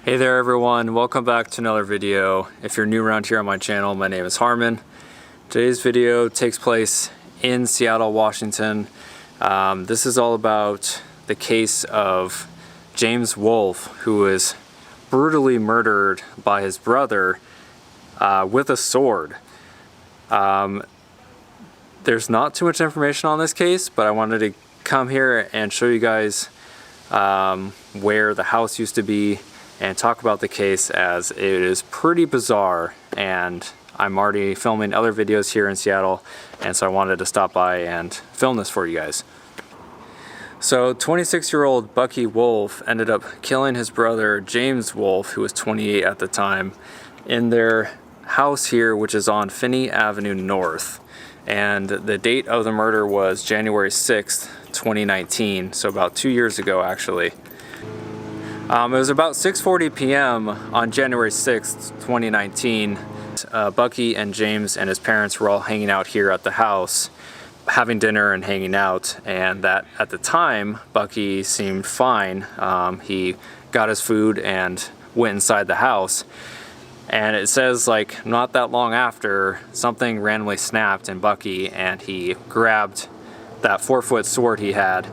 Hey there everyone, welcome back to another video. If you're new around here on my channel, my name is Harmon. Today's video takes place in Seattle, Washington. This is all about the case of James Wolfe, who was brutally murdered by his brother with a sword. There's not too much information on this case, but I wanted to come here and show you guys where the house used to be and talk about the case, as it is pretty bizarre, and I'm already filming other videos here in Seattle, and so I wanted to stop by and film this for you guys. So 26-year-old Buckey Wolfe ended up killing his brother James Wolfe, who was 28 at the time, in their house here, which is on Finney Avenue North. And the date of the murder was January 6th, 2019, so about 2 years ago actually. It was about 6:40 p.m. on January 6th, 2019. Buckey and James and his parents were all hanging out here at the house, having dinner and hanging out, and that at the time Buckey seemed fine. He got his food and went inside the house, and it says like not that long after, something randomly snapped in Buckey and he grabbed that 4-foot sword he had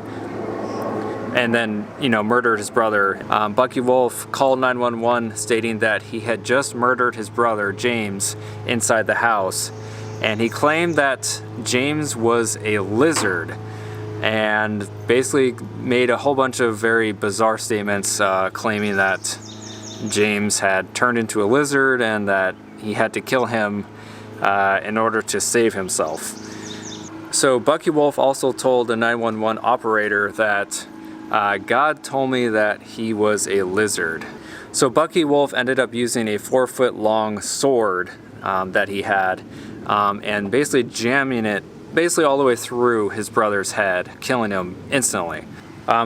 and then, murdered his brother. Buckey Wolfe called 911 stating that he had just murdered his brother James inside the house, and he claimed that James was a lizard, and basically made a whole bunch of very bizarre statements claiming that James had turned into a lizard and that he had to kill him in order to save himself. So Buckey Wolfe also told the 911 operator that God told me that he was a lizard. So Buckey Wolfe ended up using a 4-foot long sword that he had and basically jamming it all the way through his brother's head, killing him instantly.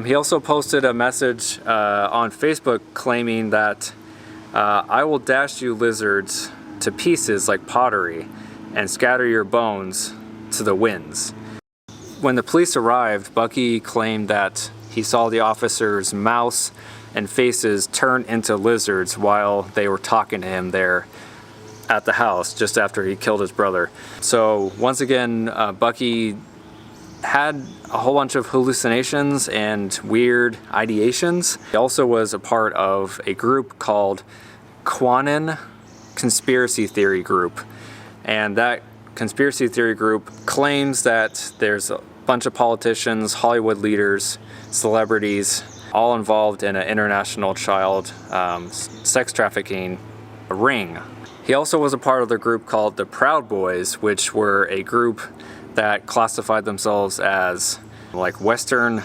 He also posted a message on Facebook claiming that I will dash you lizards to pieces like pottery and scatter your bones to the winds. When the police arrived, Buckey claimed that he saw the officers' mouths and faces turn into lizards while they were talking to him there at the house just after he killed his brother. So once again, Buckey had a whole bunch of hallucinations and weird ideations. He also was a part of a group called Quanon Conspiracy Theory Group, and that conspiracy theory group claims that there's a bunch of politicians, Hollywood leaders, celebrities, all involved in an international child sex trafficking ring. He also was a part of the group called the Proud Boys, which were a group that classified themselves as like Western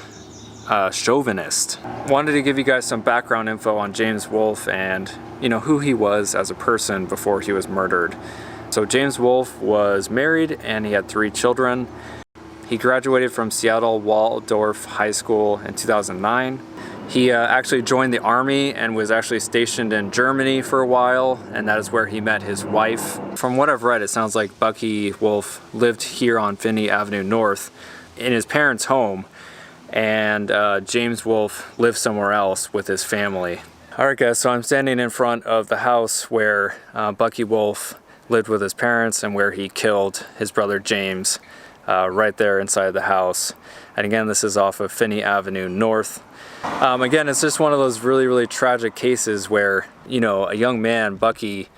chauvinist. Wanted to give you guys some background info on James Wolfe and who he was as a person before he was murdered. So James Wolfe was married and he had 3 children. He graduated from Seattle Waldorf High School in 2009. He actually joined the Army and was actually stationed in Germany for a while, and that is where he met his wife. From what I've read, it sounds like Buckey Wolfe lived here on Finney Avenue North in his parents' home, and James Wolfe lived somewhere else with his family. Alright guys, so I'm standing in front of the house where Buckey Wolfe lived with his parents and where he killed his brother James. Right there inside the house. And again, this is off of Finney Avenue North. Again, it's just one of those really tragic cases where, a young man, Buckey,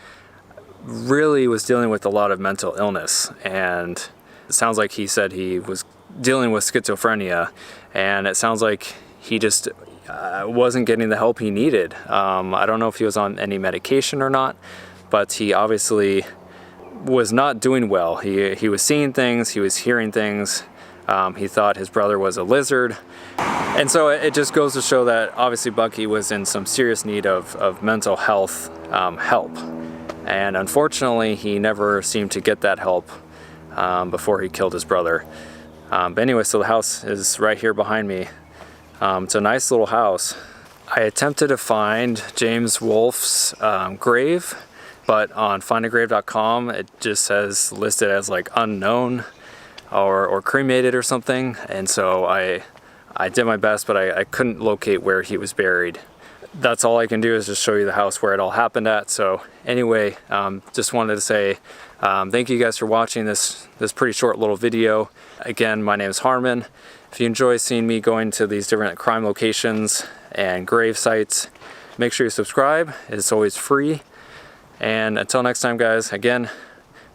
really was dealing with a lot of mental illness. And it sounds like he said he was dealing with schizophrenia. And it sounds like he just wasn't getting the help he needed. I don't know if he was on any medication or not, but he obviously was not doing well. He was seeing things, he was hearing things. He thought his brother was a lizard. And so it just goes to show that obviously Buckey was in some serious need of mental health help. And unfortunately, he never seemed to get that help before he killed his brother. But anyway, so the house is right here behind me. It's a nice little house. I attempted to find James Wolfe's grave, but on findagrave.com it just says listed as like unknown or cremated or something, and so I did my best, but I couldn't locate where he was buried. that's all I can do is just show you the house where it all happened at. So anyway, just wanted to say thank you guys for watching this pretty short little video. Again, my name is Harmon. If you enjoy seeing me going to these different crime locations and grave sites, make sure you subscribe. It's always free. And until next time, guys, again,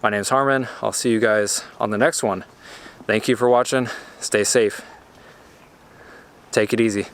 my name is Harmon. I'll see you guys on the next one. Thank you for watching. Stay safe. Take it easy.